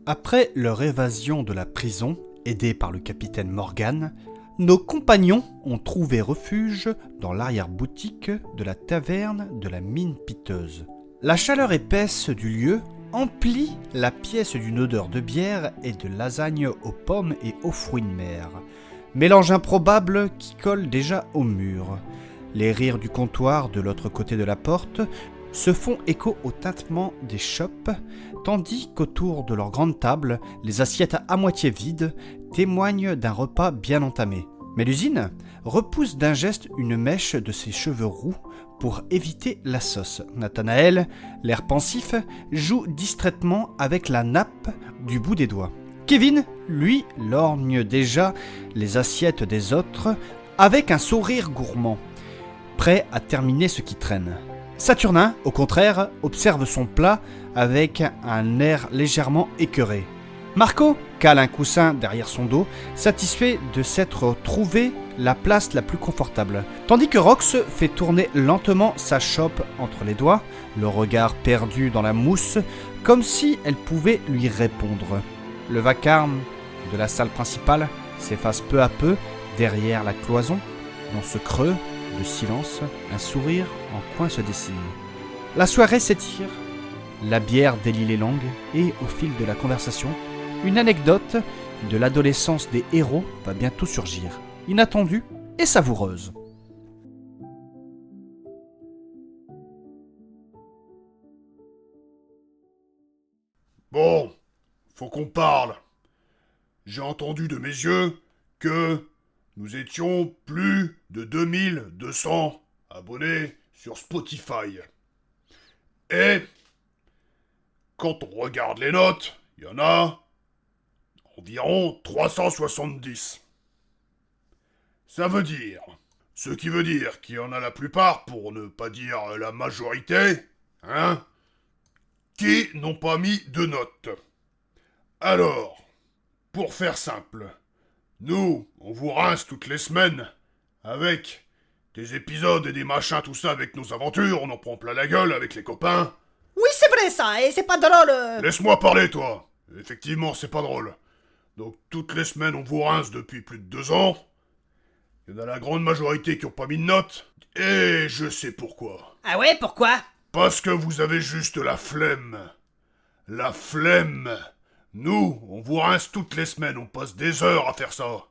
Après leur évasion de la prison, aidés par le capitaine Morgan, nos compagnons ont trouvé refuge dans l'arrière-boutique de la taverne de la mine piteuse. La chaleur épaisse du lieu emplit la pièce d'une odeur de bière et de lasagne aux pommes et aux fruits de mer. Mélange improbable qui colle déjà au mur. Les rires du comptoir de l'autre côté de la porte se font écho au tintement des chopes, tandis qu'autour de leur grande table, les assiettes à moitié vides témoignent d'un repas bien entamé. Mélusine repousse d'un geste une mèche de ses cheveux roux pour éviter la sauce. Nathanaël, l'air pensif, joue distraitement avec la nappe du bout des doigts. Kevin, lui, lorgne déjà les assiettes des autres avec un sourire gourmand, prêt à terminer ce qui traîne. Saturnin, au contraire, observe son plat avec un air légèrement écœuré. Marco cale un coussin derrière son dos, satisfait de s'être trouvé la place la plus confortable, tandis que Rox fait tourner lentement sa chope entre les doigts, le regard perdu dans la mousse, comme si elle pouvait lui répondre. Le vacarme de la salle principale s'efface peu à peu derrière la cloison. Dans ce creux de silence, un sourire en coin se dessine. La soirée s'étire, la bière délie les langues, et au fil de la conversation, une anecdote de l'adolescence des héros va bientôt surgir, inattendue et savoureuse. Bon, faut qu'on parle. J'ai entendu de mes yeux que nous étions plus de 2200 abonnés sur Spotify. Et quand on regarde les notes, il y en a environ 370. Ce qui veut dire qu'il y en a la plupart, pour ne pas dire la majorité, qui n'ont pas mis de notes. Alors, pour faire simple, nous, on vous rince toutes les semaines avec des épisodes et des machins, tout ça, avec nos aventures, on en prend plein la gueule avec les copains. Oui, c'est vrai ça, et c'est pas drôle. Laisse-moi parler, toi. Effectivement, c'est pas drôle. Donc, toutes les semaines, on vous rince depuis plus de 2 ans. Il y en a la grande majorité qui ont pas mis de notes. Et je sais pourquoi. Ah ouais, pourquoi? Parce que vous avez juste la flemme. La flemme. Nous, on vous rince toutes les semaines, on passe des heures à faire ça.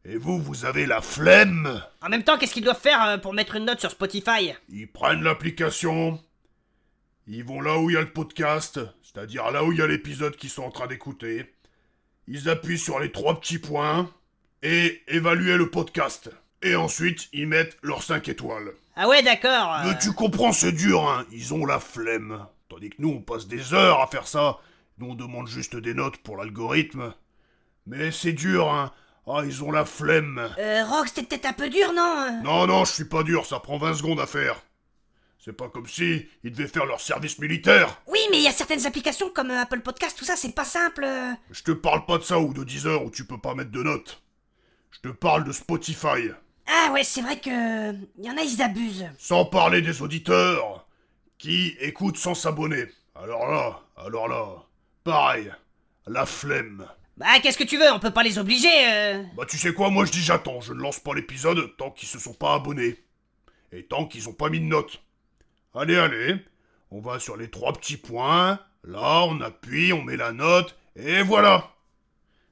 Et vous, vous avez la flemme. En même temps, qu'est-ce qu'ils doivent faire pour mettre une note sur Spotify? Ils prennent l'application, ils vont là où il y a le podcast, c'est-à-dire là où il y a l'épisode qu'ils sont en train d'écouter. Ils appuient sur les 3 petits points et évaluent le podcast. Et ensuite, ils mettent leurs 5 étoiles. Ah ouais, d'accord. Mais tu comprends, c'est dur, hein. Ils ont la flemme. Tandis que nous, on passe des heures à faire ça. Nous, on demande juste des notes pour l'algorithme. Mais c'est dur, hein. Ah, ils ont la flemme. Rox, t'es peut-être un peu dur, non? Non, je suis pas dur, ça prend 20 secondes à faire. C'est pas comme si ils devaient faire leur service militaire. Oui, mais il y a certaines applications comme Apple Podcast, tout ça, c'est pas simple. Je te parle pas de ça ou de Deezer où tu peux pas mettre de notes. Je te parle de Spotify. Ah ouais, c'est vrai que... y en a, ils abusent. Sans parler des auditeurs qui écoutent sans s'abonner. Alors là, pareil, la flemme. Bah, qu'est-ce que tu veux, on peut pas les obliger. Bah tu sais quoi, moi je dis j'attends, je ne lance pas l'épisode tant qu'ils se sont pas abonnés. Et tant qu'ils ont pas mis de notes. Allez, on va sur les 3 petits points, là on appuie, on met la note, et voilà.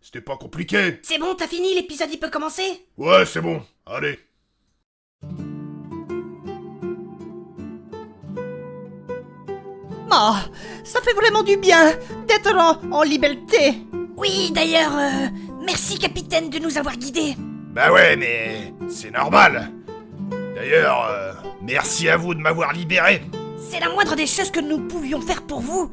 C'était pas compliqué. C'est bon, t'as fini, l'épisode il peut commencer? Ouais, c'est bon, allez. Oh, ça fait vraiment du bien d'être en liberté. Oui, d'ailleurs, merci capitaine de nous avoir guidés. Bah ouais, mais c'est normal. D'ailleurs, merci à vous de m'avoir libéré. C'est la moindre des choses que nous pouvions faire pour vous.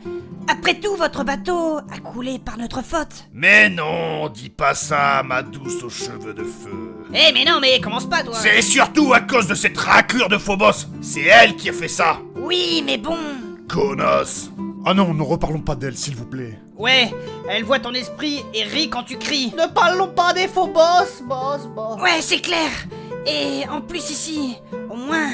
Après tout, votre bateau a coulé par notre faute. Mais non, dis pas ça, ma douce aux cheveux de feu. Eh mais non, mais commence pas, toi. C'est surtout à cause de cette raclure de Phobos. C'est elle qui a fait ça. Oui, mais bon... Connasse. Ah non, ne reparlons pas d'elle, s'il vous plaît. Ouais, elle voit ton esprit et rit quand tu cries. Ne parlons pas des faux boss. Ouais, c'est clair. Et en plus ici, au moins,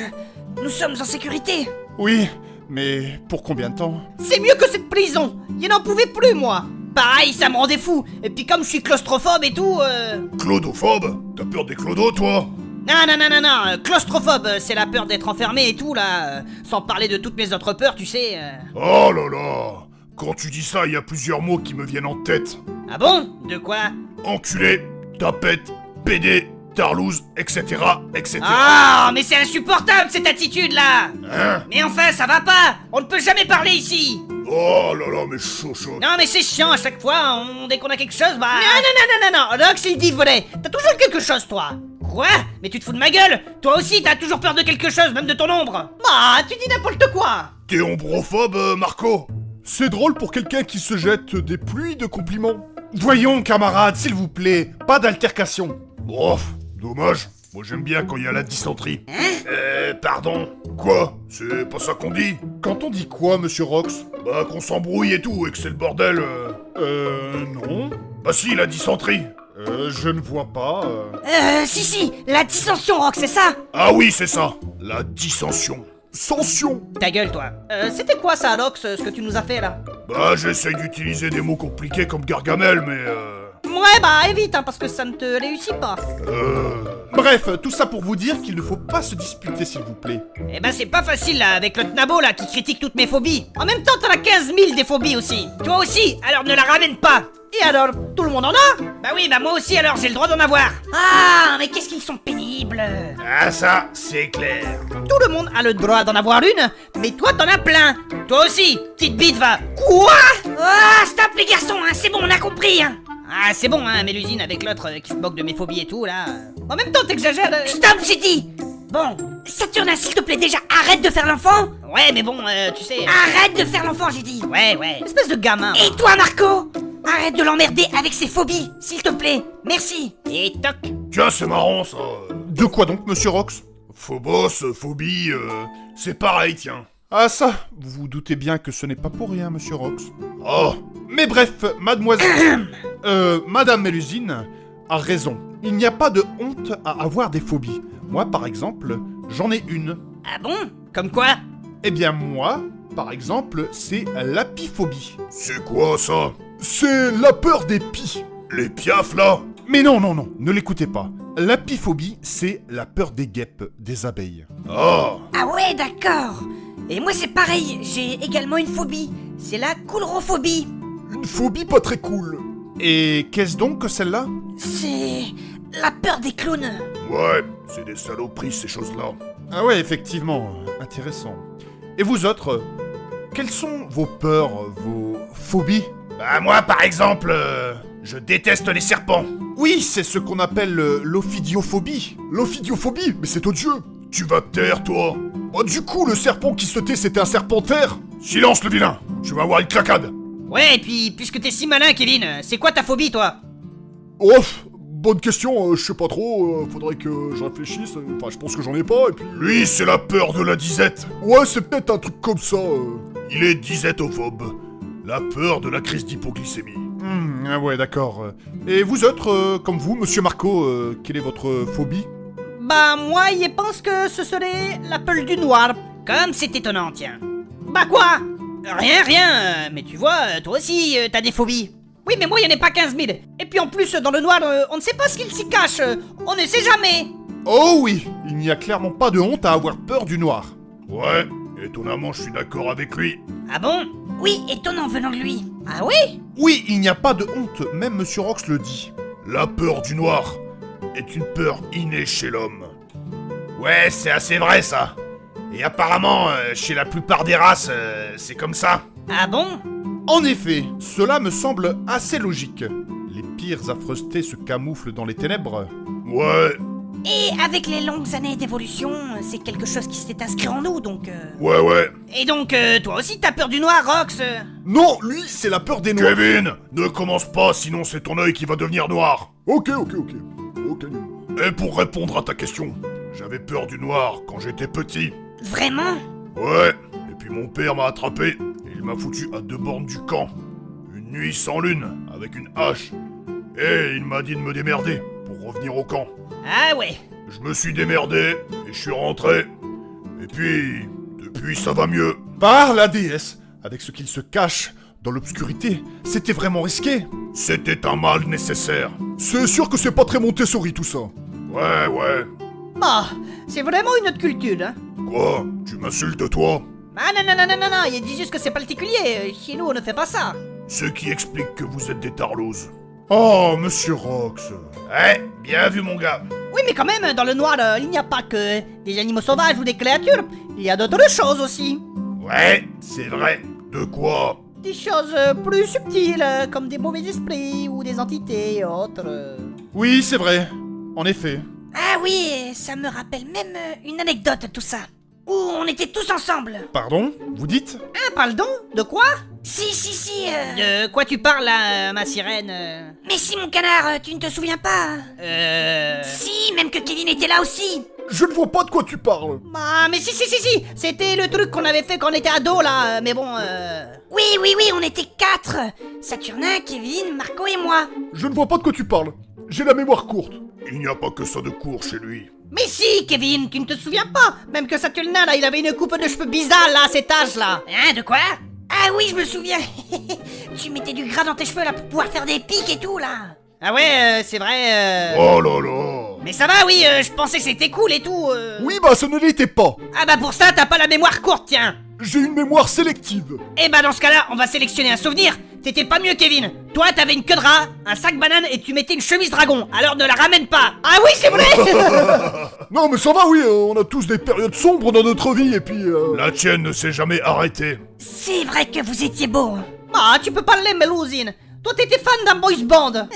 nous sommes en sécurité. Oui, mais pour combien de temps? C'est mieux que cette prison. Je n'en pouvais plus, moi. Pareil, ça me rendait fou. Et puis comme je suis claustrophobe et tout... Clodophobe? T'as peur des clodos, toi? Non, claustrophobe, c'est la peur d'être enfermé et tout, là. Sans parler de toutes mes autres peurs, tu sais. Oh là là! Quand tu dis ça, il y a plusieurs mots qui me viennent en tête. Ah bon? De quoi? Enculé, tapette, pédé, tarlouse, etc., etc. Ah, mais c'est insupportable cette attitude-là. Hein? Mais enfin, ça va pas. On ne peut jamais parler ici. Oh là là, mais chaud. Non, mais c'est chiant à chaque fois. Dès qu'on a quelque chose, bah... Non. Rox, il dit vrai. T'as toujours quelque chose, toi. Quoi? Mais tu te fous de ma gueule? Toi aussi, t'as toujours peur de quelque chose, même de ton ombre. Ah, tu dis n'importe quoi. T'es ombrophobe, Marco? C'est drôle pour quelqu'un qui se jette des pluies de compliments. Voyons, camarades, s'il vous plaît, pas d'altercation. Bof, dommage. Moi j'aime bien quand il y a la dysenterie. Pardon? Quoi? C'est pas ça qu'on dit? Quand on dit quoi, monsieur Rox? Bah qu'on s'embrouille et tout, et que c'est le bordel. Non. Bah si, la dysenterie. Je ne vois pas. Si, la dissension, Rox, c'est ça? Ah oui, c'est ça. La dissension. Sanction. Ta gueule, toi. C'était quoi ça, Rox, ce que tu nous as fait, là? Bah j'essaye d'utiliser des mots compliqués comme Gargamel, mais Ouais, bah, évite, hein, parce que ça ne te réussit pas. Bref, tout ça pour vous dire qu'il ne faut pas se disputer, s'il vous plaît. Eh ben, c'est pas facile, là, avec le Tnabo, là, qui critique toutes mes phobies. En même temps, t'en as 15 000 des phobies aussi. Toi aussi, alors ne la ramène pas. Et alors, tout le monde en a? Bah oui, bah moi aussi, alors j'ai le droit d'en avoir. Ah, mais qu'est-ce qu'ils sont pénibles. ah ça, c'est clair. Tout le monde a le droit d'en avoir une, mais toi, t'en as plein. Toi aussi, petite bite, va. Quoi? Ah, stop les garçons, hein, c'est bon, on a compris, hein. Ah, c'est bon, hein, Mélusine avec l'autre qui se moque de mes phobies et tout, là. En même temps, t'exagères. Stop, j'ai dit. Bon, Saturnin, s'il te plaît, déjà, arrête de faire l'enfant. Ouais, mais bon, tu sais... Arrête de faire l'enfant, j'ai dit. Ouais. Espèce de gamin. Et toi, Marco? Arrête de l'emmerder avec ses phobies, s'il te plaît. Merci. Et toc. Tiens, c'est marrant ça. De quoi donc, monsieur Rox? Phobos, phobie, c'est pareil, tiens. Ah ça, vous vous doutez bien que ce n'est pas pour rien, monsieur Rox. Oh, Mais bref, mademoiselle... Madame Mélusine a raison. Il n'y a pas de honte à avoir des phobies. Moi, par exemple, j'en ai une. Ah bon? Comme quoi? Eh bien, moi, par exemple, c'est l'apiphobie. c'est quoi ça? C'est la peur des pies. Les piafs là? Mais non, ne l'écoutez pas. L'apiphobie, c'est la peur des guêpes, des abeilles. Ah, Ah ouais, d'accord. Et moi, c'est pareil, j'ai également une phobie. C'est la coulrophobie. Une phobie pas très cool. Et qu'est-ce donc que celle-là? C'est la peur des clowns. ouais, c'est des saloperies ces choses-là. Ah ouais, effectivement, intéressant. Et vous autres, quelles sont vos peurs, vos phobies? Bah moi par exemple, je déteste les serpents. Oui, c'est ce qu'on appelle l'ophidiophobie. L'ophidiophobie, mais c'est odieux. Tu vas te taire toi. Bah du coup, le serpent qui se tait, c'était un serpentaire. Silence le vilain, tu vas avoir une claquade. Ouais, et puis, puisque t'es si malin, Kevin, c'est quoi ta phobie, toi? Oh, bonne question, je sais pas trop, faudrait que je réfléchisse. Enfin, je pense que j'en ai pas, et puis... Lui c'est la peur de la disette. Ouais, c'est peut-être un truc comme ça. Il est disétophobe. La peur de la crise d'hypoglycémie. Ah ouais, d'accord. Et vous autres, comme vous, monsieur Marco, quelle est votre phobie? Bah, moi, il pense que ce serait la peur du noir. Comme c'est étonnant, tiens. Bah quoi? Rien, mais tu vois, toi aussi, t'as des phobies. Oui, mais moi, il n'y en a pas 15 000. Et puis en plus, dans le noir, on ne sait pas ce qu'il s'y cache. On ne sait jamais. Oh oui, il n'y a clairement pas de honte à avoir peur du noir. Ouais, étonnamment je suis d'accord avec lui. Ah bon? Oui, étonnant venant de lui. Ah oui? Oui, il n'y a pas de honte, même monsieur Rox le dit. La peur du noir est une peur innée chez l'homme. Ouais, c'est assez vrai ça. Et apparemment, chez la plupart des races, c'est comme ça. Ah bon? En effet, cela me semble assez logique. Les pires affreusetés se camouflent dans les ténèbres. Ouais, Et avec les longues années d'évolution, c'est quelque chose qui s'est inscrit en nous, donc... ouais. Et donc, toi aussi, t'as peur du noir, Rox? Non, lui, c'est la peur des noirs. Kevin, ne commence pas, sinon c'est ton œil qui va devenir noir. Ok. Et pour répondre à ta question, j'avais peur du noir quand j'étais petit. Vraiment? Ouais, et puis mon père m'a attrapé et il m'a foutu à 2 bornes du camp. Une nuit sans lune, avec une hache. Et il m'a dit de me démerder pour revenir au camp. Ah ouais. Je me suis démerdé et je suis rentré. Et puis, depuis ça va mieux. Par la déesse, avec ce qu'il se cache Dans l'obscurité, c'était vraiment risqué. C'était un mal nécessaire. C'est sûr que c'est pas très Montessori tout ça. Ouais. Ah, c'est vraiment une autre culture, hein. Quoi? Tu m'insultes, toi? Ah non, il dit juste que c'est particulier. Chez nous, on ne fait pas ça. Ce qui explique que vous êtes des tarlouses. Oh, monsieur Rox. Bien vu, mon gars. Oui, mais quand même, dans le noir, il n'y a pas que des animaux sauvages ou des créatures. Il y a d'autres choses aussi. Ouais, c'est vrai. De quoi? Des choses plus subtiles, comme des mauvais esprits ou des entités et autres. Oui, c'est vrai. En effet. Ah oui, ça me rappelle même une anecdote tout ça. Où on était tous ensemble. Pardon? Vous dites? Ah, pardon? De quoi? Si. De quoi tu parles, là, ma sirène Mais si mon canard, tu ne te souviens pas? Si, même que Kevin était là aussi. Je ne vois pas de quoi tu parles. Ah, mais si, c'était le truc qu'on avait fait quand on était ado, là, mais bon, Oui, on était 4. Saturnin, Kevin, Marco et moi. Je ne vois pas de quoi tu parles. J'ai la mémoire courte. Il n'y a pas que ça de court chez lui. Mais si, Kevin, tu ne te souviens pas? Même que Saturnin, là, il avait une coupe de cheveux bizarre, là, à cet âge-là. Hein, de quoi? Ah oui, je me souviens. Tu mettais du gras dans tes cheveux là pour pouvoir faire des pics et tout là. Ah ouais, c'est vrai, Oh là là. Mais ça va, oui, je pensais que c'était cool et tout. Oui, bah ce ne l'était pas. Ah bah pour ça, t'as pas la mémoire courte, tiens. J'ai une mémoire sélective. Eh bah dans ce cas-là, on va sélectionner un souvenir. T'étais pas mieux, Kevin. Toi, t'avais une queue de rat, un sac banane et tu mettais une chemise dragon. Alors ne la ramène pas. Ah oui, c'est vrai. Non, mais ça va, oui, on a tous des périodes sombres dans notre vie, et puis... La tienne ne s'est jamais arrêtée. C'est vrai que vous étiez beau. Ah, tu peux parler, Mélusine. Toi, t'étais fan d'un boys band.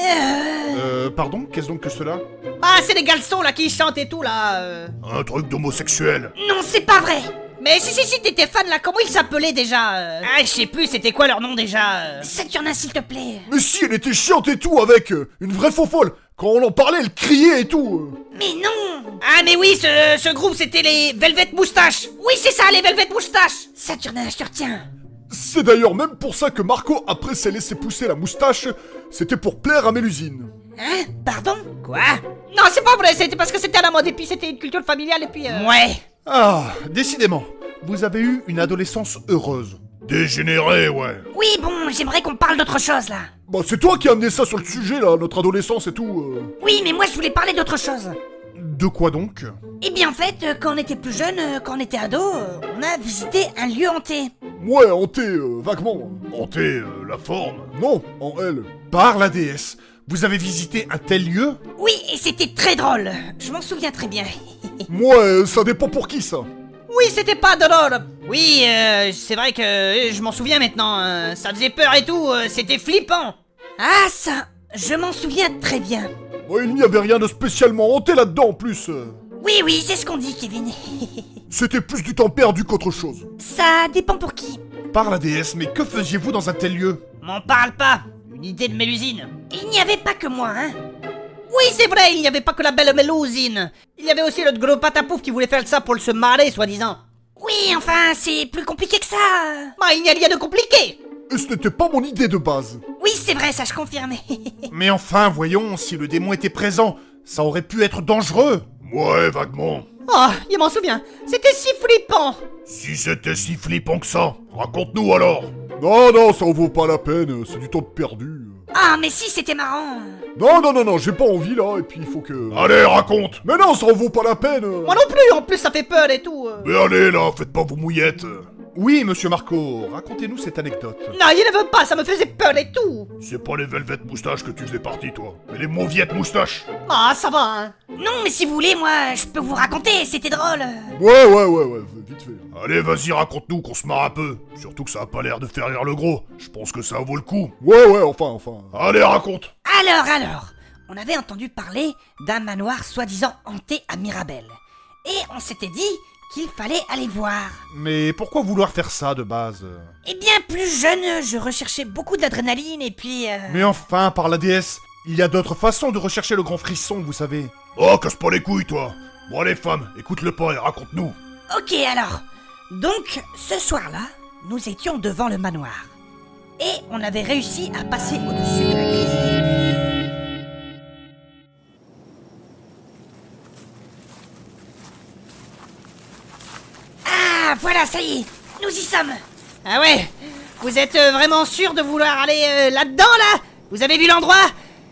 Pardon, qu'est-ce donc que cela? Ah, c'est les garçons là qui chantent et tout là. Un truc d'homosexuel. Non, c'est pas vrai. Mais si, t'étais fan là. Comment ils s'appelaient déjà Ah, je sais plus. C'était quoi leur nom déjà Saturnin, s'il te plaît. Mais si, elle était chiante et tout, avec une vraie faux folle. Quand on en parlait, elle criait et tout. Mais non. Ah, mais oui, ce groupe c'était les Velvet Moustaches. Oui, c'est ça, les Velvet Moustaches. Saturnin, je te retiens. C'est d'ailleurs même pour ça que Marco, après s'est laissé pousser la moustache, c'était pour plaire à Mélusine. Hein? Pardon? Quoi? Non, c'est pas vrai. C'était parce que c'était à la mode et puis c'était une culture familiale et puis. Ouais. Ah, décidément, vous avez eu une adolescence heureuse. Dégénéré, ouais. Oui, bon, j'aimerais qu'on parle d'autre chose là. Bah c'est toi qui as amené ça sur le sujet là, notre adolescence et tout. Oui, mais moi je voulais parler d'autre chose. De quoi donc? Eh bien en fait, quand on était plus jeune, quand on était ado, on a visité un lieu hanté. Ouais, hanté, vaguement. Hanté, la forme. Non, en elle. Par la déesse. Vous avez visité un tel lieu? Oui, et c'était très drôle. Je m'en souviens très bien. Ouais, ça dépend pour qui ça. Oui, c'était pas drôle. Oui, c'est vrai que je m'en souviens maintenant. Ça faisait peur et tout. C'était flippant. Ah ça, je m'en souviens très bien. Ouais, il n'y avait rien de spécialement hanté là-dedans en plus. Oui, c'est ce qu'on dit, Kevin. C'était plus du temps perdu qu'autre chose. Ça dépend pour qui. Par la déesse, mais que faisiez-vous dans un tel lieu? M'en parle pas. Une idée de Mélusine. Il n'y avait pas que moi, hein. Oui, c'est vrai, il n'y avait pas que la belle Mélusine. Il y avait aussi le gros patapouf qui voulait faire ça pour se marrer, soi-disant. Oui, enfin, c'est plus compliqué que ça. Bah, il n'y a rien de compliqué. Et ce n'était pas mon idée de base. Oui, c'est vrai, ça je confirme. Mais enfin, voyons, si le démon était présent, ça aurait pu être dangereux. Ouais, vaguement. Oh, je m'en souviens. C'était si flippant. Si c'était si flippant que ça, raconte-nous alors. Non, ça en vaut pas la peine, c'est du temps perdu. Ah, mais si, c'était marrant. Non, j'ai pas envie là, et puis il faut que... Allez, raconte. Mais non, ça en vaut pas la peine. Moi non plus, en plus ça fait peur et tout. Mais allez là, faites pas vos mouillettes. Oui, monsieur Marco, racontez-nous cette anecdote. Non, il ne veut pas, ça me faisait peur et tout. C'est pas les Velvet Moustaches que tu faisais partie, toi, mais les Mauviettes Moustaches. Ah, ça va, hein. Non, mais si vous voulez, moi, je peux vous raconter, c'était drôle. Ouais, vite fait. Allez, vas-y, raconte-nous qu'on se marre un peu. Surtout que ça a pas l'air de faire rire le gros. Je pense que ça vaut le coup. Ouais, enfin. Allez, raconte. Alors, on avait entendu parler d'un manoir soi-disant hanté à Mirabel. Et on s'était dit qu'il fallait aller voir. Mais pourquoi vouloir faire ça de base? Eh bien, plus jeune, je recherchais beaucoup d'adrénaline et puis... Mais enfin, par la déesse, il y a d'autres façons de rechercher le grand frisson, vous savez. Oh, casse pas les couilles, toi. Bon, allez, femme, écoute le pas et raconte-nous. Ok, alors. Donc, ce soir-là, nous étions devant le manoir. Et on avait réussi à passer au-dessus de la grille. Ah, voilà, ça y est, nous y sommes. Ah ouais. Vous êtes vraiment sûr de vouloir aller là-dedans, là? Vous avez vu l'endroit?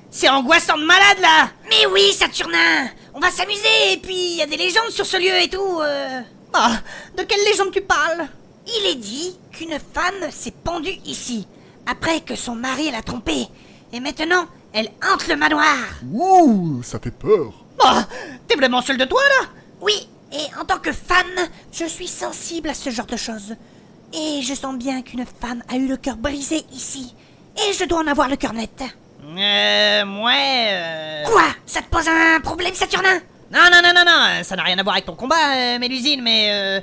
C'est angoissant de malade, là! Mais oui, Saturnin! On va s'amuser, et puis il y a des légendes sur ce lieu et tout. Ah, de quelle légende tu parles? Il est dit qu'une femme s'est pendue ici, après que son mari l'a trompée. Et maintenant, elle hante le manoir. Ouh, ça fait peur. Ah, t'es vraiment seul de toi, là? Oui, et en tant que femme, je suis sensible à ce genre de choses. Et je sens bien qu'une femme a eu le cœur brisé ici. Et je dois en avoir le cœur net. Quoi? Ça te pose un problème, Saturnin? Non, ça n'a rien à voir avec ton combat, Mélusine, mais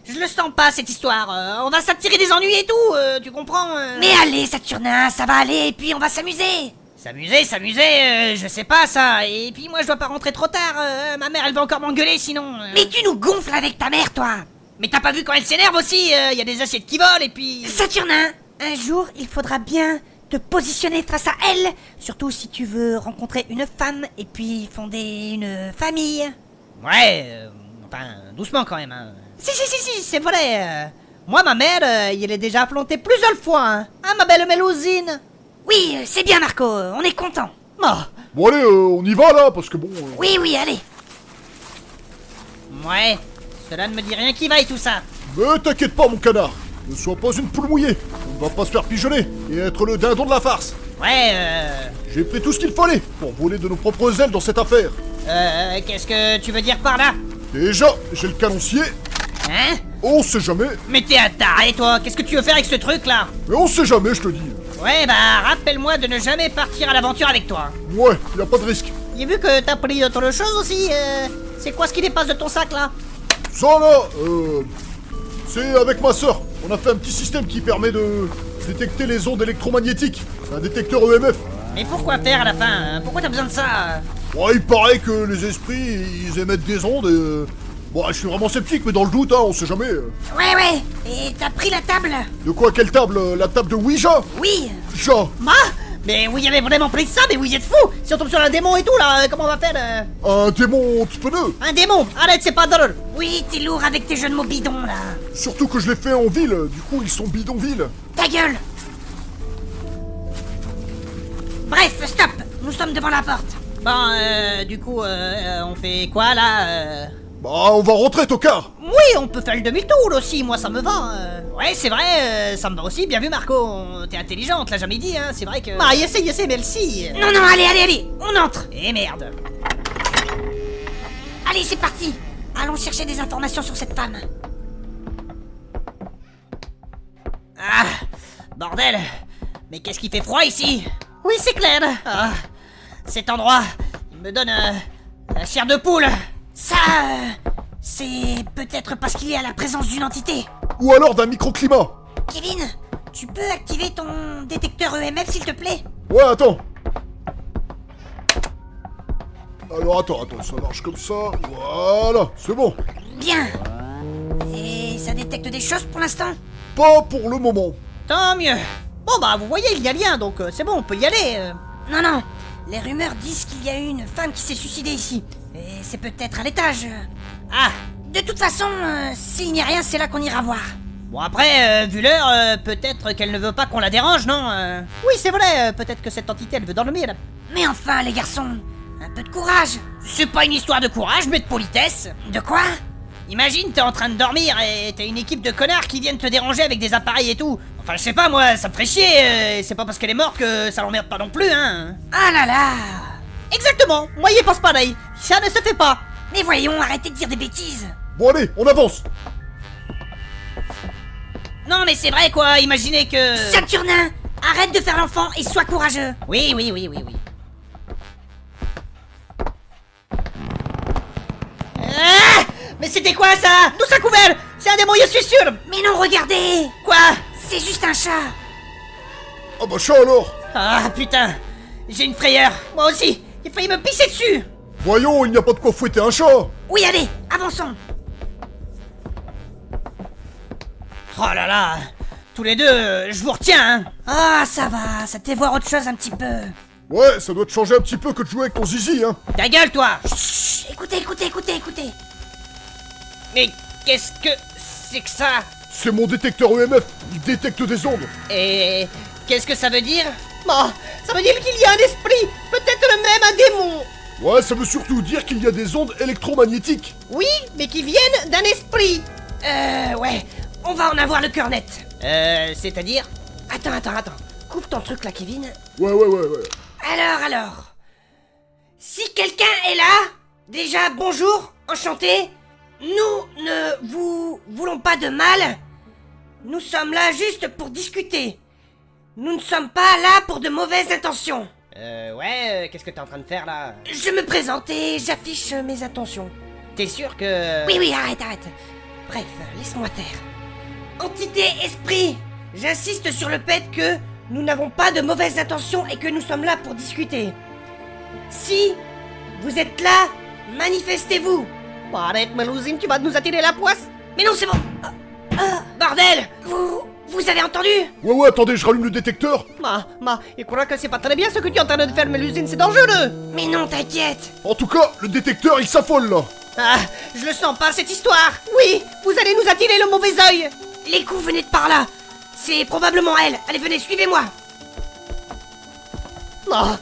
je le sens pas, cette histoire. On va s'attirer des ennuis et tout, tu comprends? Mais allez, Saturnin, ça va aller, et puis on va s'amuser. S'amuser, je sais pas ça. Et puis moi, je dois pas rentrer trop tard. Ma mère, elle va encore m'engueuler sinon. Mais tu nous gonfles avec ta mère, toi. Mais t'as pas vu quand elle s'énerve aussi? Y a des assiettes qui volent et puis... Saturnin, un jour, il faudra bien te positionner face à elle, surtout si tu veux rencontrer une femme et puis fonder une famille. Ouais, enfin, doucement quand même, hein. Si, c'est vrai. Moi, ma mère, il est déjà affrontée plusieurs fois, hein. Hein, ma belle Mélusine? Oui, c'est bien, Marco, on est content. Ah, Bon allez, on y va là, parce que bon... Oui, allez. ouais, cela ne me dit rien qui vaille tout ça. Mais t'inquiète pas, mon canard. Ne sois pas une poule mouillée. On ne va pas se faire pigeonner et être le dindon de la farce. Ouais, J'ai pris tout ce qu'il fallait pour voler de nos propres ailes dans cette affaire. qu'est-ce que tu veux dire par là? Déjà, j'ai le canoncier. Hein? On sait jamais. Mais t'es un taré, toi. Qu'est-ce que tu veux faire avec ce truc, là? Mais on sait jamais, je te dis. Ouais, bah, rappelle-moi de ne jamais partir à l'aventure avec toi. Ouais, y a pas de risque. J'ai vu que t'as pris autre chose aussi. C'est quoi ce qui dépasse de ton sac, là? Ça là, c'est avec ma sœur. On a fait un petit système qui permet de détecter les ondes électromagnétiques. C'est un détecteur EMF. Mais pourquoi faire à la fin? Pourquoi t'as besoin de ça? Ouais, il paraît que les esprits, ils émettent des ondes et... Bon, je suis vraiment sceptique, mais dans le doute, hein, on sait jamais. Ouais, et t'as pris la table? De quoi, quelle table? La table de Ouija? Oui. Ja. Bah? Mais vous y avez vraiment pris ça? Mais vous y êtes fous! Si on tombe sur un démon et tout, là, comment on va faire? Un démon pneu. Un démon? Arrête, c'est pas drôle! Oui, t'es lourd avec tes jeux de mots bidons, là. Surtout que je l'ai fait en ville, du coup ils sont bidonvilles. Ta gueule. Bref, stop. Nous sommes devant la porte. Bon, du coup, on fait quoi, là? Bah, on va rentrer, tocard. Oui, on peut faire le demi-tour aussi, moi ça me va. Ouais, c'est vrai, ça me va aussi. Bien vu, Marco. T'es intelligente, l'a jamais dit, hein. C'est vrai que. Ah, essaye, merci. Non, allez, on entre. Eh merde. Allez, c'est parti. Allons chercher des informations sur cette femme. Ah, bordel. Mais qu'est-ce qui fait froid ici? Oui, c'est clair. Ah, cet endroit, il me donne la chair de poule. Ça, c'est peut-être parce qu'il y a la présence d'une entité. Ou alors d'un microclimat. Kevin, tu peux activer ton détecteur EMF s'il te plaît? Ouais, attends. Alors attends, ça marche comme ça. Voilà, c'est bon. Bien. Et ça détecte des choses pour l'instant? Pas pour le moment. Tant mieux. Bon bah vous voyez, il y a rien, donc c'est bon, on peut y aller. Non. Les rumeurs disent qu'il y a eu une femme qui s'est suicidée ici. Et c'est peut-être à l'étage. Ah, De toute façon, s'il n'y a rien, c'est là qu'on ira voir. bon après, vu l'heure, peut-être qu'elle ne veut pas qu'on la dérange, non? Oui, c'est vrai, peut-être que cette entité, elle veut dormir. Mais enfin, les garçons, un peu de courage. C'est pas une histoire de courage, mais de politesse. De quoi? Imagine, t'es en train de dormir et t'as une équipe de connards qui viennent te déranger avec des appareils et tout. Enfin, je sais pas, moi, ça me ferait chier. Et c'est pas parce qu'elle est morte que ça l'emmerde pas non plus, hein. Ah là là. Exactement, moi y pense pareil. Ça ne se fait pas. Mais voyons, arrêtez de dire des bêtises. Bon allez, on avance. Non, mais c'est vrai quoi, imaginez que... Saturnin, arrête de faire l'enfant et sois courageux. Oui. Ah, mais c'était quoi ça? Tout ça couvert. C'est un démon, je suis sûr. Mais non, regardez. Quoi? C'est juste un chat. Ah bah chat alors. Ah putain, j'ai une frayeur. Moi aussi, il a failli me pisser dessus. Voyons, il n'y a pas de quoi fouetter un chat. Oui, allez, avançons. Oh là là, tous les deux, je vous retiens, hein. Ah, ça va, ça te fait voir autre chose un petit peu. Ouais, ça doit te changer un petit peu que de jouer avec ton zizi, hein. Ta gueule, toi. Chut, écoutez. Mais qu'est-ce que c'est que ça? C'est mon détecteur EMF, il détecte des ondes. Et qu'est-ce que ça veut dire? Bah, ça veut dire qu'il y a un esprit, peut-être même un démon. Ouais, ça veut surtout dire qu'il y a des ondes électromagnétiques. Oui, mais qui viennent d'un esprit. Ouais, on va en avoir le cœur net. C'est-à-dire? Attends. Coupe ton truc là, Kevin. Ouais. Alors. Si quelqu'un est là, déjà bonjour, enchanté. Nous ne vous voulons pas de mal. Nous sommes là juste pour discuter. Nous ne sommes pas là pour de mauvaises intentions. Qu'est-ce que t'es en train de faire là? Je me présente et j'affiche mes intentions. T'es sûr que... Oui, arrête. Bref, laisse-moi faire. Entité esprit, j'insiste sur le fait que nous n'avons pas de mauvaises intentions et que nous sommes là pour discuter. Si vous êtes là, manifestez-vous. Bah, arrête, Mélusine, tu vas nous attirer la poisse. Mais non, c'est bon. Bordel, vous avez entendu? Ouais, attendez, je rallume le détecteur. Bah, il croit que c'est pas très bien ce que tu es en train de faire, Mélusine, c'est dangereux. Mais non, t'inquiète. En tout cas, le détecteur, il s'affole là. Ah, je le sens pas, cette histoire. Oui, vous allez nous attirer le mauvais œil. Les coups venaient de par là. C'est probablement elle. Allez, venez, suivez-moi. Bah.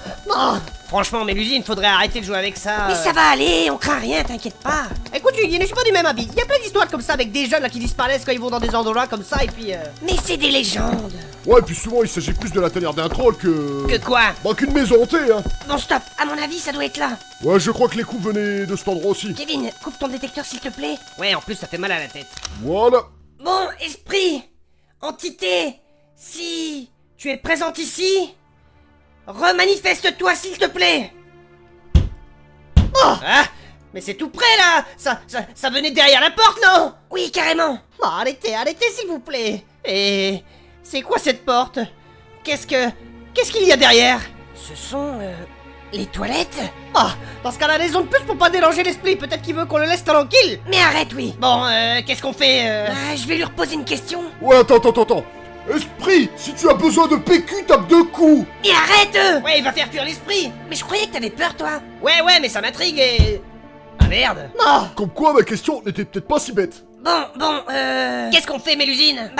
Franchement, Mélusine, faudrait arrêter de jouer avec ça. Mais ça va aller, on craint rien, t'inquiète pas. Écoute, je ne suis pas du même avis. Il y a plein d'histoires comme ça avec des jeunes là qui disparaissent quand ils vont dans des endroits comme ça et puis... Mais c'est des légendes. Ouais, puis souvent, il s'agit plus de la tanière d'un troll que... Que quoi? Bah, qu'une maison hantée, hein. Bon, stop. À mon avis, ça doit être là. Ouais, je crois que les coups venaient de cet endroit aussi. Kevin, coupe ton détecteur, s'il te plaît. Ouais, en plus, ça fait mal à la tête. Voilà. Bon, esprit, entité, si tu es présente ici, remanifeste-toi, s'il te plaît. Ah! Mais c'est tout près, là! Ça venait derrière la porte, non? Oui, carrément. Bah, arrêtez, s'il vous plaît. Et... c'est quoi cette porte? Qu'est-ce qu'il y a derrière? Ce sont, les toilettes. Ah, parce qu'elle a raison de plus pour pas déranger l'esprit. Peut-être qu'il veut qu'on le laisse tranquille. Mais arrête, oui. Bon, qu'est-ce qu'on fait? Je vais lui reposer une question. Ouais, attends. Esprit, si tu as besoin de PQ, tape 2 coups. Mais arrête. Ouais, il va faire fuir l'esprit! Mais je croyais que t'avais peur, toi. Ouais, mais ça m'intrigue et... Ah merde! Ah, Comme quoi, ma question n'était peut-être pas si bête. Bon, Qu'est-ce qu'on fait, Mélusine?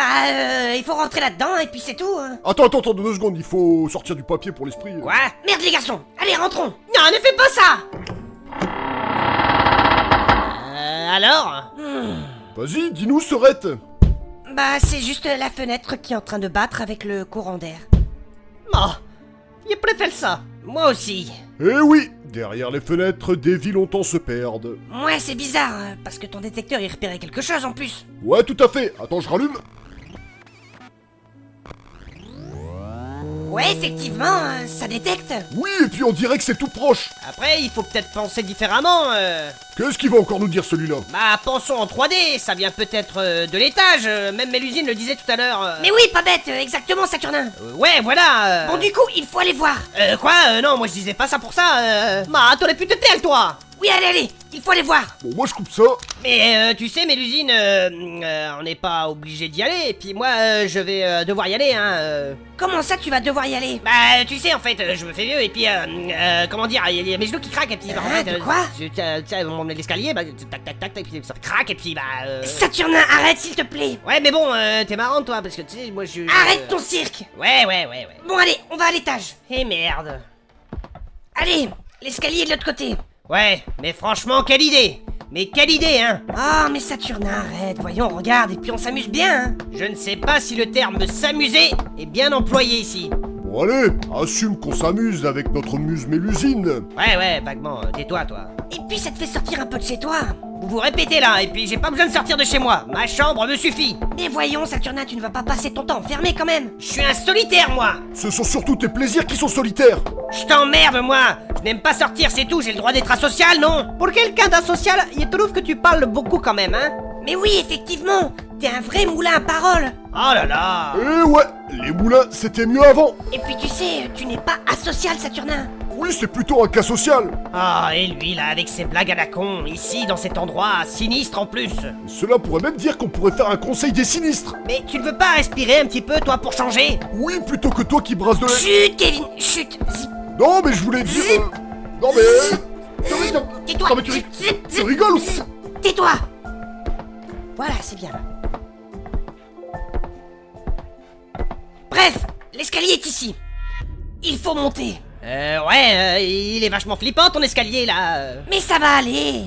il faut rentrer là-dedans et puis c'est tout. Hein. Attends, 2 secondes, il faut sortir du papier pour l'esprit. Quoi? Merde, les garçons. Allez, rentrons. non, ne fais pas ça. Alors? Vas-y, dis-nous, Serette. C'est juste la fenêtre qui est en train de battre avec le courant d'air. Ah, il préfère ça. Moi aussi. Eh oui, derrière les fenêtres, des vies longtemps se perdent. Ouais, c'est bizarre, parce que ton détecteur, il repérait quelque chose en plus. Ouais, tout à fait. Attends, je rallume. Ouais, effectivement, ça détecte. Oui, et puis on dirait que c'est tout proche. Après, il faut peut-être penser différemment. Qu'est-ce qu'il va encore nous dire celui-là? Bah, pensons en 3D, ça vient peut-être de l'étage, même Mélusine le disait tout à l'heure. Mais oui, pas bête, exactement, Saturnin. Ouais, voilà. Bon, du coup, il faut aller voir. Quoi? Non, moi je disais pas ça pour ça. Bah, t'aurais pu te taire, toi. Oui, allez, il faut aller voir. Bon, moi je coupe ça. Mais tu sais, Mélusine, on n'est pas obligé d'y aller. Et puis moi, je vais devoir y aller, hein. Comment ça, tu vas devoir y aller? Bah, tu sais, en fait, je me fais vieux et puis, comment dire, il y a mes genoux qui craquent et puis, en fait, de quoi? tu sais, on monte l'escalier, bah, tac, et puis ça craque et puis, bah. Saturnin, arrête, s'il te plaît. Ouais, mais bon, t'es marrant, toi, parce que tu sais, moi je. Arrête ton cirque. Ouais. Bon, allez, on va à l'étage. Eh merde. Allez, l'escalier est de l'autre côté. Ouais, mais franchement, quelle idée! Mais quelle idée, hein! Oh, mais Saturnin, arrête, voyons, regarde, et puis on s'amuse bien, hein. Je ne sais pas si le terme s'amuser est bien employé ici. Bon, allez, assume qu'on s'amuse avec notre muse Mélusine. Ouais, vaguement, tais-toi, toi. Et puis ça te fait sortir un peu de chez toi. Vous vous répétez là, et puis j'ai pas besoin de sortir de chez moi. Ma chambre me suffit. Mais voyons, Saturnin, tu ne vas pas passer ton temps enfermé quand même. Je suis un solitaire, moi. Ce sont surtout tes plaisirs qui sont solitaires. Je t'emmerde, moi. Je n'aime pas sortir, c'est tout. J'ai le droit d'être asocial, non? Pour quelqu'un d'asocial, il trouve que tu parles beaucoup quand même, hein. Mais oui, effectivement, t'es un vrai moulin à paroles. Oh là là. Eh ouais, les moulins, c'était mieux avant. Et puis tu sais, tu n'es pas asocial, Saturnin. Oui, c'est plutôt un cas social. Ah, et lui, là, avec ses blagues à la con, ici, dans cet endroit, sinistre en plus. Cela pourrait même dire qu'on pourrait faire un conseil des sinistres. Mais tu ne veux pas respirer un petit peu, toi, pour changer? Oui, plutôt que toi qui brasse de la... Chut, Kevin, chut. Zip, Non, mais je voulais dire... Non, mais... tais-toi. Non, mais tu Zip, rigoles ou... Tais-toi. Voilà, c'est bien là. Bref, l'escalier est ici. Il faut monter. Il est vachement flippant ton escalier là. Mais ça va aller.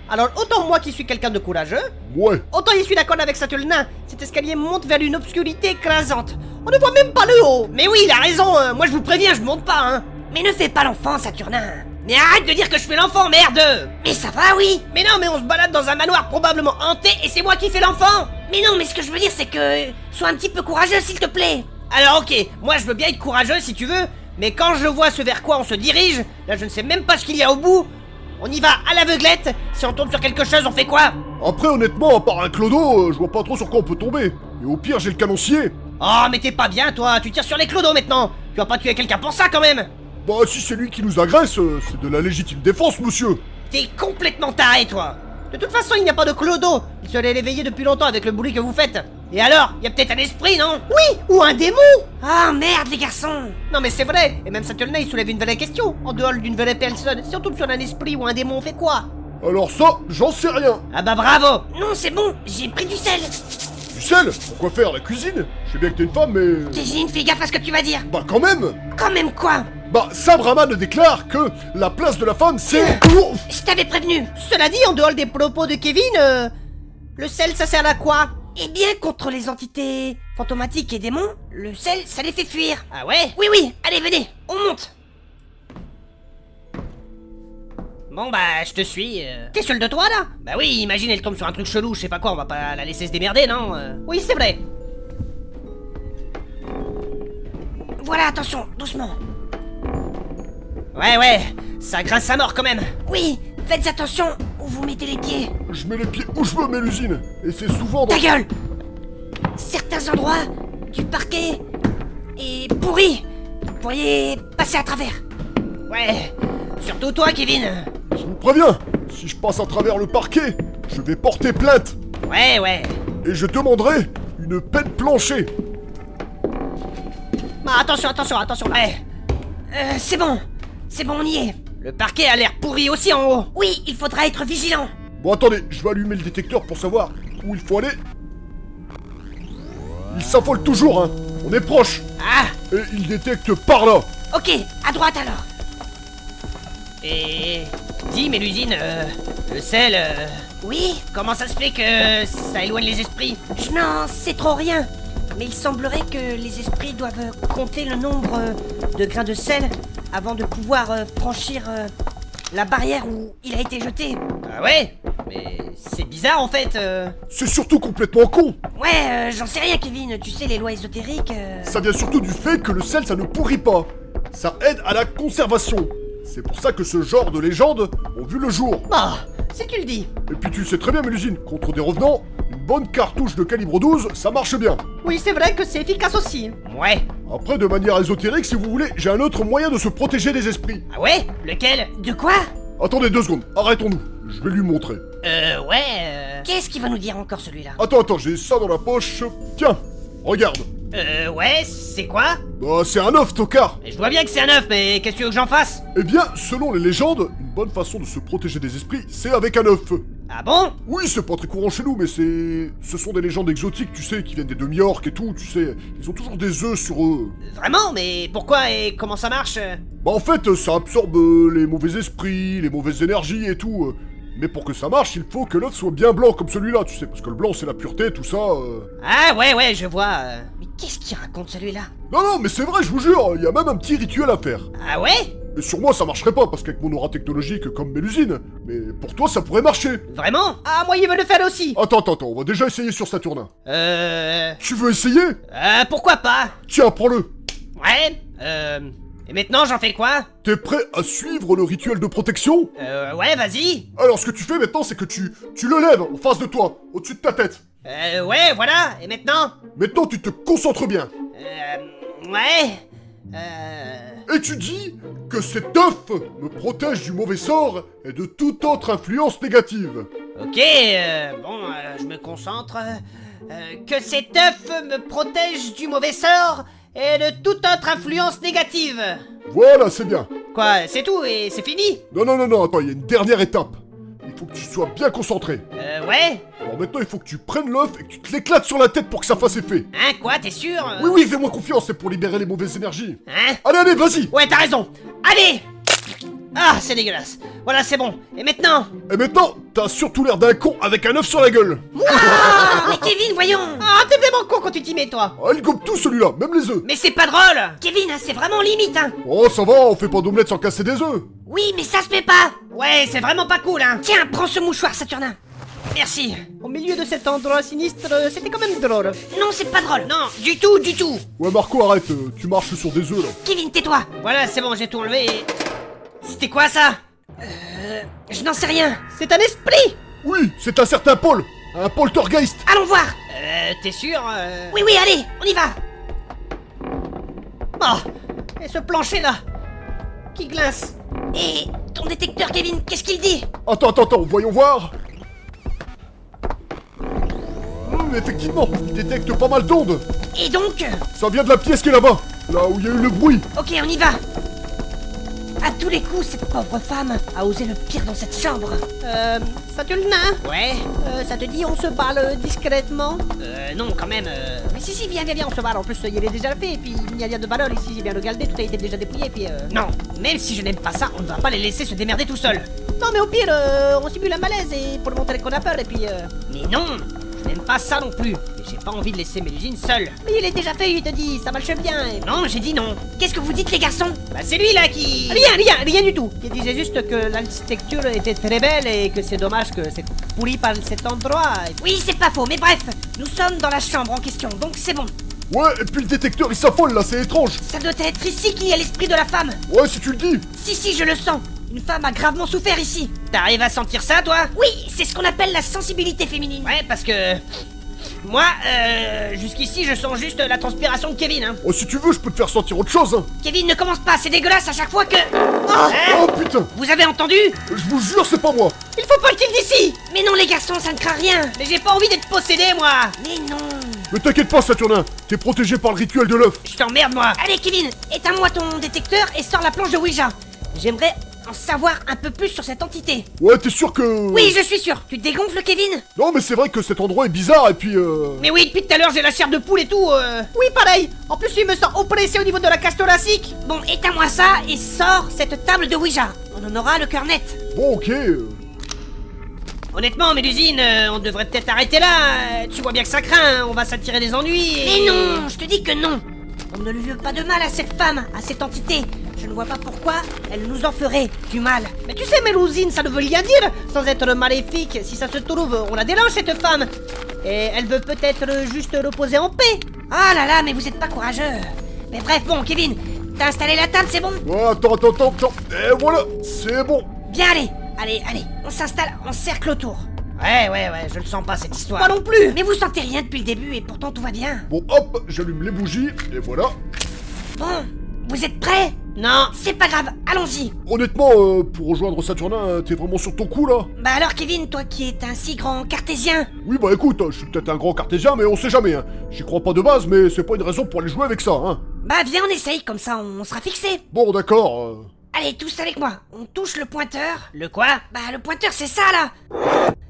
Alors autant moi qui suis quelqu'un de courageux, Ouais. autant il suis d'accord avec Saturne nain. Cet escalier monte vers une obscurité écrasante. On ne voit même pas le haut. Mais oui, il a raison, moi je vous préviens, je monte pas, hein. Mais ne fais pas l'enfant, Saturnin. Mais arrête de dire que je fais l'enfant, merde. Mais ça va, oui. Mais non, mais on se balade dans un manoir probablement hanté et c'est moi qui fais l'enfant. Mais non, mais ce que je veux dire, c'est que... Sois un petit peu courageux, s'il te plaît. Alors ok, moi je veux bien être courageux si tu veux, mais quand je vois ce vers quoi on se dirige, là je ne sais même pas ce qu'il y a au bout. On y va à l'aveuglette. Si on tombe sur quelque chose, on fait quoi? Après, honnêtement, à part un clodo, je vois pas trop sur quoi on peut tomber. Et au pire, j'ai le canoncier. Oh, mais t'es pas bien, toi. Tu tires sur les clodos maintenant. Tu vas pas tuer quelqu'un pour ça, quand même. Bah, si c'est lui qui nous agresse, c'est de la légitime défense, monsieur. T'es complètement taré, toi. De toute façon, il n'y a pas de clodo. Il serait éveillé depuis longtemps avec le bruit que vous faites. Et alors, il y a peut-être un esprit, non? Oui, ou un démon. Ah, merde, les garçons. Non, mais c'est vrai. Et même Saturne il soulève une vraie question. En dehors d'une vraie personne, si on tombe sur un esprit ou un démon, on fait quoi? Alors ça, j'en sais rien. Ah bah bravo. Non, c'est bon, j'ai pris du sel. Du sel? Pourquoi faire? La cuisine? Je sais bien que t'es une femme, mais... Kevin, fais gaffe à ce que tu vas dire. Bah quand même. Quand même quoi? Bah, Sabraman déclare que la place de la femme, c'est... Je t'avais prévenu. Cela dit, en dehors des propos de Kevin, le sel, ça sert à quoi? Eh bien, contre les entités fantomatiques et démons, le sel, ça les fait fuir. Ah ouais? Oui, oui, allez, venez, on monte. Bon bah, je te suis. T'es seul de toi là? Bah oui, imagine elle tombe sur un truc chelou, je sais pas quoi, on va pas la laisser se démerder, non? Oui, c'est vrai. Voilà, attention, doucement. Ouais, ça grince à mort quand même. Oui, faites attention où vous mettez les pieds. Je mets les pieds où je veux, Mélusine. Et c'est souvent dans... Ta gueule! Certains endroits du parquet est pourri. Vous pourriez passer à travers. Ouais, surtout toi, Kevin. Je vous préviens, si je passe à travers le parquet, je vais porter plainte. Ouais. Et je demanderai une peine planchée. Bah attention. Ouais. C'est bon, on y est. Le parquet a l'air pourri aussi en haut. Oui, il faudra être vigilant. Bon, attendez, je vais allumer le détecteur pour savoir où il faut aller. Il s'affole toujours, hein. On est proche. Ah, Et il détecte par là. Ok, à droite alors. et... Dis, Mélusine, le sel, Oui, comment ça se fait que ça éloigne les esprits? je n'en sais trop rien. Mais il semblerait que les esprits doivent compter le nombre de grains de sel avant de pouvoir franchir la barrière où il a été jeté. Ah ouais? Mais c'est bizarre en fait. C'est surtout complètement con. Ouais, j'en sais rien, Kevin. Tu sais, les lois ésotériques... Ça vient surtout du fait que le sel, ça ne pourrit pas. Ça aide à la conservation. C'est pour ça que ce genre de légendes ont vu le jour. Bah, si tu le dis. Et puis tu sais très bien, Mélusine, contre des revenants, une bonne cartouche de calibre 12, ça marche bien. Oui, c'est vrai que c'est efficace aussi. Ouais. Après, de manière ésotérique, si vous voulez, j'ai un autre moyen de se protéger des esprits. Ah ouais? Lequel? De quoi? Attendez 2 secondes, arrêtons-nous. Je vais lui montrer. Ouais. Qu'est-ce qu'il va nous dire encore, celui-là? Attends, j'ai ça dans la poche. Tiens, regarde. Ouais, c'est quoi? Bah, c'est un œuf, tocard. Je vois bien que c'est un œuf, mais qu'est-ce que tu veux que j'en fasse? Eh bien, selon les légendes, une bonne façon de se protéger des esprits, c'est avec un œuf. Ah bon? Oui, c'est pas très courant chez nous, mais ce sont des légendes exotiques, tu sais, qui viennent des demi-orques et tout, tu sais. Ils ont toujours des œufs sur eux. Vraiment? Mais pourquoi et comment ça marche? Bah en fait, ça absorbe les mauvais esprits, les mauvaises énergies et tout. Mais pour que ça marche, il faut que l'œuf soit bien blanc comme celui-là, tu sais, parce que le blanc c'est la pureté, tout ça. Ah ouais, je vois. Mais qu'est-ce qu'il raconte, celui-là? Non, mais c'est vrai, je vous jure, il y a même un petit rituel à faire. Ah ouais? Et sur moi, ça marcherait pas, parce qu'avec mon aura technologique comme Mélusine, mais pour toi, ça pourrait marcher. Vraiment? Ah, moi il veut le faire aussi. Attends, on va déjà essayer sur Saturnin. Tu Tu veux essayer? pourquoi pas? Tiens, prends-le. Ouais, et maintenant j'en fais quoi? T'es prêt à suivre le rituel de protection? Ouais, vas-y. Alors, ce que tu fais maintenant, c'est que tu le lèves en face de toi, au-dessus de ta tête. Ouais, voilà, et maintenant? Maintenant, tu te concentres bien. Ouais, Et tu dis que cet œuf me protège du mauvais sort et de toute autre influence négative. ok, je me concentre. Que cet œuf me protège du mauvais sort et de toute autre influence négative. Voilà, c'est bien. Quoi, c'est tout et c'est fini? Non, attends, il y a une dernière étape. Et faut que tu sois bien concentré. Ouais. Alors maintenant, il faut que tu prennes l'œuf et que tu te l'éclates sur la tête pour que ça fasse effet. Hein, quoi, t'es sûr Oui, oui, fais-moi confiance, c'est pour libérer les mauvaises énergies. Hein? Allez, allez, vas-y. Ouais, t'as raison. Allez. Ah, c'est dégueulasse. Voilà, c'est bon. Et maintenant? Et maintenant, t'as surtout l'air d'un con avec un œuf sur la gueule. Ah, mais Kevin, voyons. Ah, t'es vraiment con quand tu t'y mets, toi. Ah, il gobe tout celui-là, même les œufs. Mais c'est pas drôle. Kevin, hein, c'est vraiment limite, hein. Oh, ça va, on fait pas d'omelette sans casser des œufs. Oui, mais ça se fait pas. Ouais, c'est vraiment pas cool, hein. Tiens, prends ce mouchoir, Saturnin. Merci. Au milieu de cet endroit sinistre, c'était quand même drôle. Non, c'est pas drôle. Non, du tout, du tout. Ouais, Marco, arrête, tu marches sur des œufs là. Kevin, tais-toi. Voilà, c'est bon, j'ai tout enlevé et... C'était quoi ça? Je n'en sais rien. C'est un esprit. Oui, c'est un certain Paul, un poltergeist. Allons voir. T'es sûr? Oui, oui, allez, on y va. Oh, et ce plancher là qui glace. Et ton détecteur, Kevin, qu'est-ce qu'il dit? Attends, voyons voir. Effectivement, il détecte pas mal d'ondes. Et donc? Ça vient de la pièce qui est là-bas, là où il y a eu le bruit. Ok, on y va. À tous les coups, cette pauvre femme a osé le pire dans cette chambre. Saturnin? Ouais? Ça te dit on se parle discrètement? Non, quand même. Mais si, viens, on se parle. En plus, il est déjà fait, et puis il y a de valeur ici, j'ai bien regardé, tout a été déjà dépouillé, et puis Non, même si je n'aime pas ça, on ne va pas les laisser se démerder tout seuls. Non, mais au pire, on simule un malaise, et pour montrer qu'on a peur, et puis Mais non, je n'aime pas ça non plus. Et j'ai pas envie de laisser Mélusine seule. Mais il est déjà fait, il te dit, ça marche bien. Et... Non, j'ai dit non. Qu'est-ce que vous dites, les garçons? Bah c'est lui là qui... Rien du tout. Il disait juste que l'architecture était très belle et que c'est dommage que c'est pourri par cet endroit. Oui, c'est pas faux, mais bref, nous sommes dans la chambre en question, donc c'est bon. Ouais, et puis le détecteur il s'affole là, c'est étrange. Ça doit être ici qu'il y a l'esprit de la femme. Ouais, si tu le dis. Si, je le sens. Une femme a gravement souffert ici. T'arrives à sentir ça, toi? Oui, c'est ce qu'on appelle la sensibilité féminine. Ouais, parce que... Moi, jusqu'ici, je sens juste la transpiration de Kevin, hein. Oh, si tu veux, je peux te faire sentir autre chose, hein. Kevin, ne commence pas, c'est dégueulasse à chaque fois que... Oh putain. Vous avez entendu? Je vous jure, c'est pas moi. Il faut pas qu'il d'ici. Mais non, les garçons, ça ne craint rien. Mais j'ai pas envie d'être possédé, moi. Mais non. Mais t'inquiète pas, Saturnin, t'es protégé par le rituel de l'œuf. Je t'emmerde, moi. Allez, Kevin, éteins-moi ton détecteur et sors la planche de Ouija. J'aimerais en savoir un peu plus sur cette entité. Ouais, t'es sûr que... Oui, je suis sûr. Tu te dégonfles, Kevin? Non, mais c'est vrai que cet endroit est bizarre, et puis Mais oui, depuis tout à l'heure, j'ai la chair de poule et tout, Oui, pareil. En plus, il me sent oppressé au niveau de la cage thoracique. Bon, éteins-moi ça et sors cette table de Ouija. On en aura le cœur net. Bon, ok. Honnêtement, Mélusine, on devrait peut-être arrêter là. Tu vois bien que ça craint, on va s'attirer des ennuis et... Mais non, je te dis que non. On ne lui veut pas de mal à cette femme, à cette entité. Je ne vois pas pourquoi elle nous en ferait du mal. Mais tu sais, Mélusine, ça ne veut rien dire, sans être maléfique. Si ça se trouve, on la dérange, cette femme. Et elle veut peut-être juste reposer en paix. Ah là là, mais vous êtes pas courageux. Mais bref, bon, Kevin, t'as installé la table, c'est bon? Ouais, attends. Et voilà, c'est bon. Bien, allez, on s'installe en cercle autour. Ouais, je le sens pas, cette histoire. Moi non plus. Mais vous sentez rien depuis le début et pourtant tout va bien. Bon, hop, j'allume les bougies, et voilà. Bon, vous êtes prêts? Non. C'est pas grave, allons-y. Honnêtement, pour rejoindre Saturnin, t'es vraiment sur ton coup, là? Bah alors, Kevin, toi qui es un si grand cartésien. Oui, bah écoute, je suis peut-être un grand cartésien, mais on sait jamais, hein. J'y crois pas de base, mais c'est pas une raison pour aller jouer avec ça, hein. Bah viens, on essaye, comme ça on sera fixé. Bon, d'accord, Allez, tous avec moi. On touche le pointeur. Le quoi? Bah le pointeur, c'est ça, là.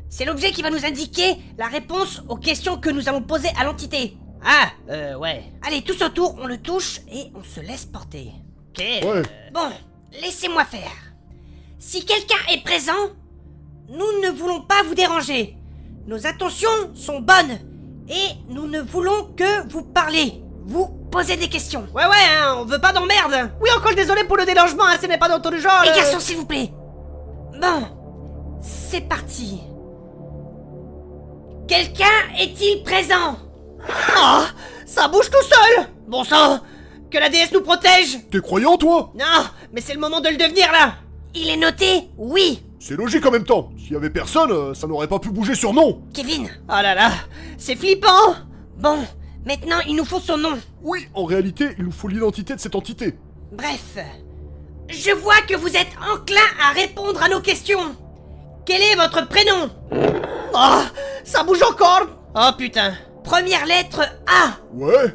C'est l'objet qui va nous indiquer la réponse aux questions que nous allons poser à l'entité. Ah, ouais. Allez, tous autour, on le touche et on se laisse porter. Ok. Ouais. Bon, laissez-moi faire. Si quelqu'un est présent, nous ne voulons pas vous déranger. Nos intentions sont bonnes et nous ne voulons que vous parler, vous poser des questions. Ouais, hein, on veut pas d'emmerde. Oui, encore désolé pour le délangement, hein, ce n'est pas dans ton genre. Les garçons, s'il vous plaît. Bon, c'est parti. Quelqu'un est-il présent? Oh, ça bouge tout seul. Bon sang, que la déesse nous protège. T'es croyant, toi? Non, mais c'est le moment de le devenir, là. Il est noté, oui. C'est logique en même temps. S'il y avait personne, ça n'aurait pas pu bouger sur non. Kevin. Oh là là, c'est flippant. Bon, maintenant il nous faut son nom. Oui, en réalité, il nous faut l'identité de cette entité. Bref, je vois que vous êtes enclin à répondre à nos questions. Quel est votre prénom? Oh, ça bouge encore. Oh putain. Première lettre A. Ouais.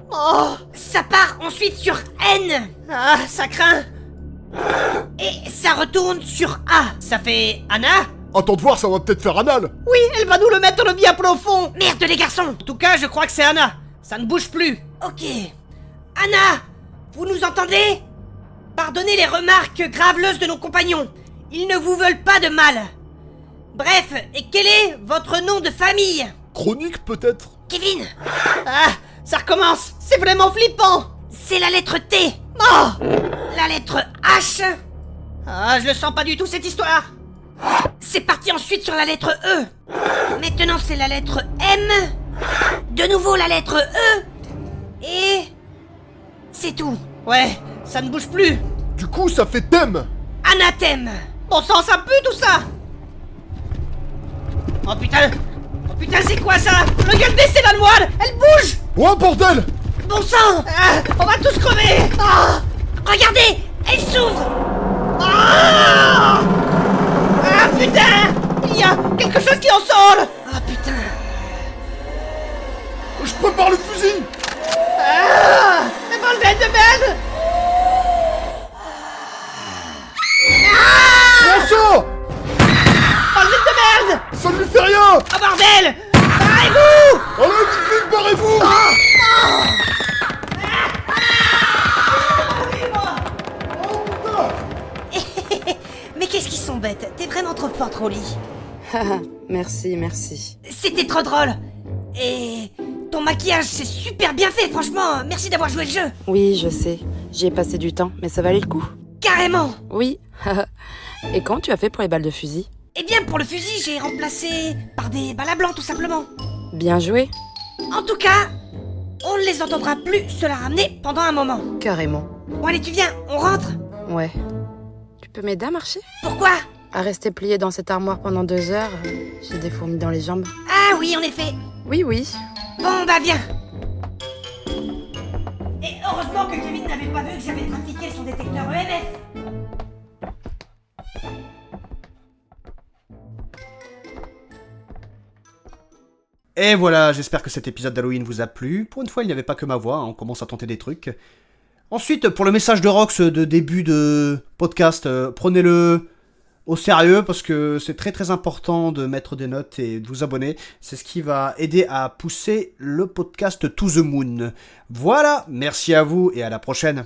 Oh, Ça part ensuite sur N. ah, ça craint. Et ça retourne sur A. Ça fait Anna? Attends de voir, ça va peut-être faire anal. Oui, elle va nous le mettre le bien profond. Merde les garçons. En tout cas, je crois que c'est Anna. Ça ne bouge plus. Ok. Anna, vous nous entendez? Pardonnez les remarques graveleuses de nos compagnons. Ils ne vous veulent pas de mal. Bref, et quel est votre nom de famille? Chronique peut-être? Kevin, Ah, ça recommence. C'est vraiment flippant. c'est la lettre T. Oh. La lettre H. Ah, je le sens pas du tout cette histoire. C'est parti ensuite sur la lettre E. Maintenant c'est la lettre M. De nouveau la lettre E. Et... c'est tout. Ouais, ça ne bouge plus. Du coup, ça fait thème. Anathème. Bon sang, ça pue tout ça. Oh putain. Oh putain, c'est quoi ça? Regardez, c'est la moelle. Elle bouge. Oh bordel! Bon sang. Ah, on va tous crever. Ah. Regardez, elle s'ouvre. Ah. Ah putain. Il y a quelque chose qui en sort. Oh putain. Je prépare le fusil! Ah. Mais bordel de merde. Bonsoir! Bordel de merde. Ça ne lui fait rien! Oh bordel. Barrez-vous. Allez, vite, barrez-vous! Mais qu'est-ce qu'ils sont bêtes. T'es vraiment trop forte, Rolly. Merci, merci. C'était trop drôle. Et... ton maquillage, c'est super bien fait, franchement. Merci d'avoir joué le jeu. Oui, je sais. J'y ai passé du temps, mais ça valait le coup. Carrément. Oui. Et comment tu as fait pour les balles de fusil? Eh bien, pour le fusil, j'ai remplacé par des balles à blanc, tout simplement. Bien joué. En tout cas, on ne les entendra plus se la ramener pendant un moment. Carrément. Bon, allez, tu viens, on rentre. Ouais. Tu peux m'aider à marcher? Pourquoi? À rester plié dans cette armoire pendant 2 heures, j'ai des fourmis dans les jambes. Ah oui, en effet. Oui, oui. Bon, bah viens. Et heureusement que Kevin n'avait pas vu que j'avais trafiqué son détecteur EMF. Et voilà, j'espère que cet épisode d'Halloween vous a plu. Pour une fois, il n'y avait pas que ma voix, hein, on commence à tenter des trucs. Ensuite, pour le message de Rox de début de podcast, prenez-le au sérieux parce que c'est très très important de mettre des notes et de vous abonner. C'est ce qui va aider à pousser le podcast to the moon. Voilà, merci à vous et à la prochaine.